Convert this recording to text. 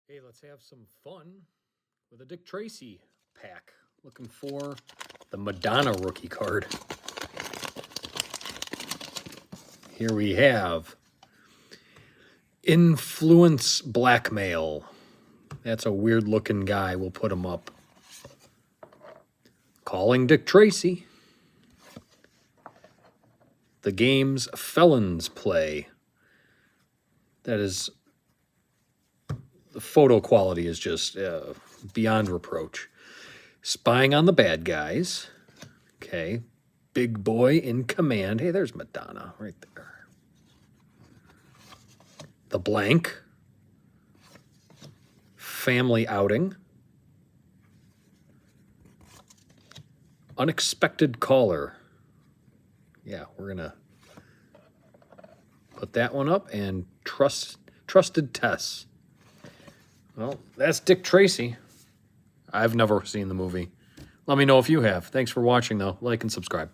Hey, let's have some fun with a Dick Tracy pack. Looking for the Madonna rookie card. Here we have Influence Blackmail. That's a weird looking guy. We'll put him up. Calling Dick Tracy. The game's Felons Play. That is, the photo quality is just beyond reproach. Spying on the bad guys. Okay. Big Boy in Command. Hey, there's Madonna right there. The Blank. Family Outing. Unexpected Caller. Yeah, we're going to put that one up. And Trusted Tess. Well, that's Dick Tracy. I've never seen the movie. Let me know if you have. Thanks for watching, though. Like and subscribe.